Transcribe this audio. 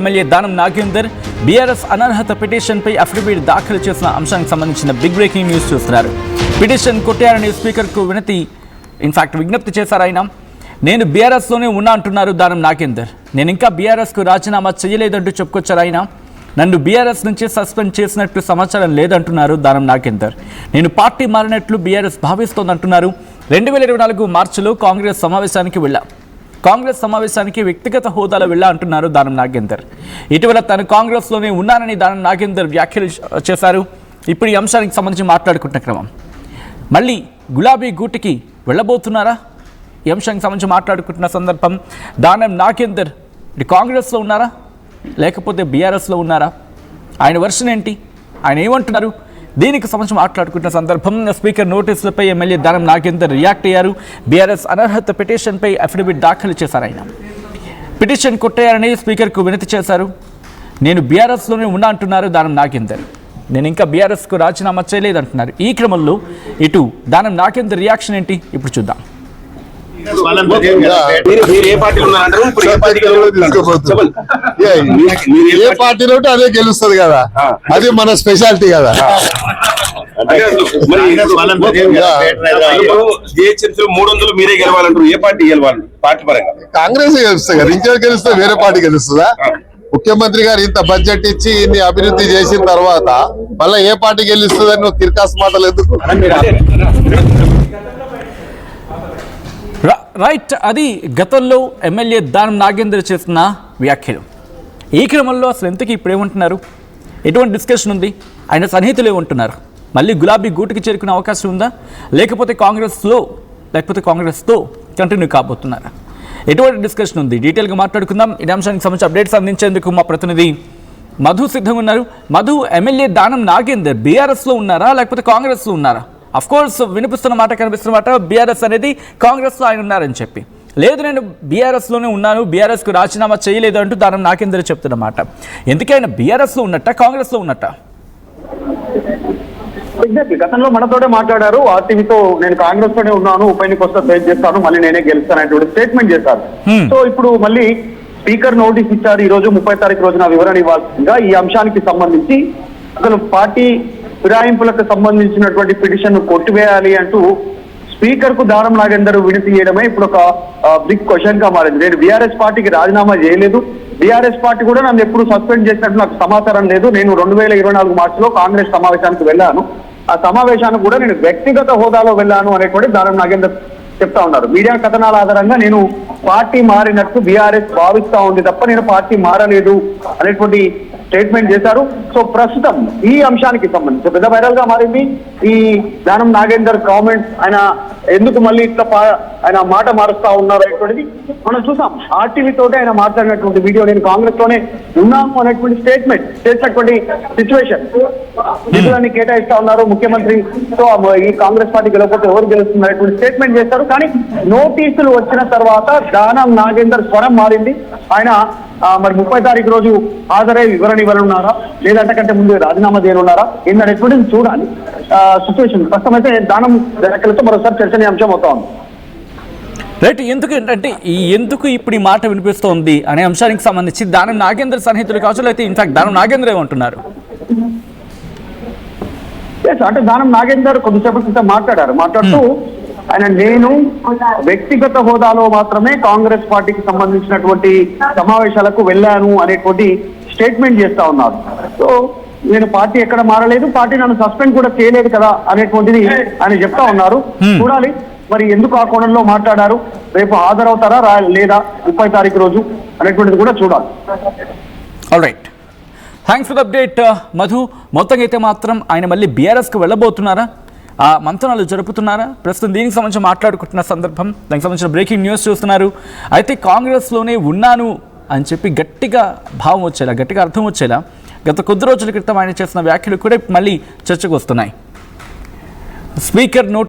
MLA Danam Nagender BRS అనర్హత పిటిషన్పై affidavit దాఖలు చేసిన అంశానికి సంబంధించిన బిగ్ బ్రేకింగ్ న్యూస్ చూస్తున్నారు. పిటిషన్ కొట్టారని స్పీకర్కు విజ్ఞప్తి చేశారు ఆయన. నేను బీఆర్ఎస్లోనే ఉన్నా అంటున్నారు దానం నాగేందర్. నేను ఇంకా బీఆర్ఎస్కు రాజీనామా చేయలేదంటూ చెప్పుకొచ్చారు ఆయన. నన్ను బీఆర్ఎస్ నుంచి సస్పెండ్ చేసినట్టు సమాచారం లేదంటున్నారు దానం నాగేందర్. నేను పార్టీ మారినట్లు బీఆర్ఎస్ భావిస్తోందంటున్నారు. 2024 మార్చిలో కాంగ్రెస్ సమావేశానికి వ్యక్తిగత హోదాలో వెళ్ళా అంటున్నారు దానం నాగేందర్. ఇటీవల తాను కాంగ్రెస్లోనే ఉన్నానని దానం నాగేందర్ వ్యాఖ్యలు చేశారు. ఇప్పుడు ఈ అంశానికి సంబంధించి మాట్లాడుకుంటున్న క్రమం మళ్ళీ గులాబీ గూటికి వెళ్ళబోతున్నారా? ఈ అంశానికి సంబంధించి మాట్లాడుకుంటున్న సందర్భం దానం నాగేందర్ కాంగ్రెస్లో ఉన్నారా లేకపోతే బీఆర్ఎస్లో ఉన్నారా? ఆయన వర్షన్ ఏంటి? ఆయన ఏమంటున్నారు? దీనికి సంబంధించి మాట్లాడుకుంటున్న సందర్భం speaker నోటీసులపై MLA Danam Nagender react అయ్యారు. బీఆర్ఎస్ అనర్హత పిటిషన్పై అఫిడవిట్ దాఖలు చేశారు ఆయన. పిటిషన్ కొట్టారని స్పీకర్కు వినతి చేశారు. నేను బీఆర్ఎస్లోనే ఉన్నా అంటున్నారు దానం నాగేందర్. నేను ఇంకా బీఆర్ఎస్కు రాజీనామా చేయలేదంటున్నారు. ఈ క్రమంలో ఇటు దానం నాగేందర్ రియాక్షన్ ఏంటి ఇప్పుడు చూద్దాం. ఏ పార్టీలో అదే గెలుస్తుంది కదా, అది మన స్పెషాలిటీ కదా. మీరే గెలవాలంటారు. ఏ పార్టీ గెలవాలి? పార్టీ పరంగా కాంగ్రెస్ గెలుస్తుంది కదా, ఇంకెవరు గెలుస్తుంది? వేరే పార్టీ గెలుస్తుందా? ముఖ్యమంత్రి గారు ఇంత బడ్జెట్ ఇచ్చి ఇన్ని అభివృద్ధి చేసిన తర్వాత మళ్ళీ ఏ పార్టీ గెలుస్తుందని నువ్వు తిరకాసు మాటలు ఎందుకు? రైట్, అది గతంలో ఎమ్మెల్యే దానం నాగేందర్ చేసిన వ్యాఖ్యలు. ఈ క్రమంలో అసలు ఎంతకీ ఇప్పుడు ఏమంటున్నారు? ఎటువంటి డిస్కషన్ ఉంది? ఆయన సన్నిహితులు ఏమంటున్నారు? మళ్ళీ గులాబీ గూటికి చేరుకునే అవకాశం ఉందా లేకపోతే కాంగ్రెస్తో కంటిన్యూ కాబోతున్నారా? ఎటువంటి డిస్కషన్ ఉంది? డీటెయిల్గా మాట్లాడుకుందాం. ఈ అంశానికి సంబంధించి అప్డేట్స్ అందించేందుకు మా ప్రతినిధి మధు సిద్ధంగా ఉన్నారు. మధు, ఎమ్మెల్యే దానం నాగేందర్ బీఆర్ఎస్లో ఉన్నారా లేకపోతే కాంగ్రెస్లో ఉన్నారా? అఫ్ కోర్స్ వినిపిస్తున్న మాట, కనిపిస్తున్న మాట బీఆర్ఎస్ అనేది కాంగ్రెస్లో ఆయన ఉన్నారని చెప్పి, లేదు నేను బీఆర్ఎస్లోనే ఉన్నాను, బీఆర్ఎస్కు రాజీనామా చేయలేదు అంటూ దానం నాగేందర్ చెప్తున్నమాట. ఎందుకైనా బీఆర్ఎస్లో ఉన్నట్ట కాంగ్రెస్లో ఉన్నట్ట? ఎగ్జాక్ట్లీ గతంలో మనతోనే మాట్లాడారు. ఆర్టీవీతో నేను కాంగ్రెస్ లోనే ఉన్నాను, ఉప ఎన్నిక వస్తే ఫేస్ చేస్తాను, మళ్ళీ నేనే గెలుస్తాను అనేటువంటి స్టేట్మెంట్ చేశారు. సో ఇప్పుడు మళ్ళీ స్పీకర్ నోటీస్ ఇచ్చారు. ఈ రోజు 30 తారీఖు రోజున వివరణ ఇవ్వాల్సిందిగా ఈ అంశానికి సంబంధించి అసలు పార్టీ ఫిరాయింపులకు సంబంధించినటువంటి పిటిషన్ కొట్టివేయాలి అంటూ స్పీకర్ కు దానం నాగేందర్ వినతి చేయడమే ఇప్పుడు ఒక బిగ్ క్వశ్చన్ గా మారింది. నేను బీఆర్ఎస్ పార్టీకి రాజీనామా చేయలేదు, బీఆర్ఎస్ పార్టీ కూడా నన్ను ఎప్పుడు సస్పెండ్ చేసినట్టు నాకు సమాచారం లేదు. నేను 2024 మార్చిలో కాంగ్రెస్ సమావేశానికి వెళ్ళాను, ఆ సమావేశానికి కూడా నేను వ్యక్తిగత హోదాలో వెళ్ళాను అనేటువంటి దానం నాగేందర్ చెప్తా ఉన్నారు. మీడియా కథనాల ఆధారంగా నేను పార్టీ మారినట్టు బీఆర్ఎస్ భావిస్తా ఉంది తప్ప నేను పార్టీ మారలేదు అనేటువంటి స్టేట్మెంట్ చేశారు. సో ప్రస్తుతం ఈ అంశానికి సంబంధించి పెద్ద వైరల్ గా మారింది ఈ దానం నాగేందర్ కామెంట్స్. ఆయన ఎందుకు మళ్ళీ ఇట్లా ఆయన మాట మారుస్తా ఉన్నారు అనేటువంటిది మనం చూసాం. ఆర్టీవీ తోటి ఆయన మాట్లాడినటువంటి వీడియో, నేను కాంగ్రెస్ లోనే ఉన్నాము అనేటువంటి స్టేట్మెంట్ చేసినటువంటి సిచ్యువేషన్. నిధులన్నీ కేటాయిస్తా ఉన్నారు ముఖ్యమంత్రితో, ఈ కాంగ్రెస్ పార్టీ గెలవకపోతే ఎవరు గెలుస్తుంది అనేటువంటి స్టేట్మెంట్ చేస్తారు. కానీ నోటీసులు వచ్చిన తర్వాత దానం నాగేందర్ స్వరం మారింది. ఆయన మరి 30 తారీఖు రోజు హాజరై వివరణ ఇవ్వనున్నారా లేదంటే కంటే ముందు రాజీనామా చేయనున్నారా ఏంటనేటువంటిది చూడాలి. సిచ్యువేషన్ ప్రస్తుతం అయితే దానం వ్యాఖ్యలతో మరోసారి చర్చనీయాంశం అవుతా ఉంది. రైట్, ఎందుకు ఇప్పుడు ఈ మాట వినిపిస్తోంది అనే అంశానికి సంబంధించి దానం నాగేందర్ సన్నిహితులు కావచ్చు, అయితే ఇన్ఫాక్ట్ దానం నాగేందర్ ఏమంటున్నారు? అంటే దానం నాగేందర్ కొద్దిసేపటి క్రితం మాట్లాడుతూ ఆయన నేను వ్యక్తిగత హోదాలో మాత్రమే కాంగ్రెస్ పార్టీకి సంబంధించినటువంటి సమావేశాలకు వెళ్ళాను అనేటువంటి స్టేట్మెంట్ చేస్తా ఉన్నారు. సో నేను పార్టీ ఎక్కడ మారలేదు, పార్టీ నన్ను సస్పెండ్ కూడా చేయలేదు కదా అనేటువంటిది ఆయన చెప్తా ఉన్నారు. చూడాలి మరి ఎందుకు ఆ కోణంలో మాట్లాడారు, రేపు హాజరవుతారా లేదా 30 తారీఖు రోజు అనేటువంటిది కూడా చూడాలి. Alright, thanks for the update Madhu. మొత్తంగా అయితే మాత్రం ఆయన మళ్ళీ బీఆర్ఎస్కి వెళ్ళబోతున్నారా, ఆ మంతనాలు జరుపుతున్నారా? ప్రస్తుతం దీనికి సంబంధించి మాట్లాడుకుంటున్న సందర్భం, దానికి సంబంధించిన బ్రేకింగ్ న్యూస్ చూస్తున్నారు. అయితే కాంగ్రెస్లోనే ఉన్నాను అని చెప్పి గట్టిగా భావం వచ్చేలా, గట్టిగా అర్థం వచ్చేలా గత కొద్ది రోజుల క్రితం ఆయన చేసిన వ్యాఖ్యలు కూడా మళ్ళీ చర్చకు వస్తున్నాయి. Speaker note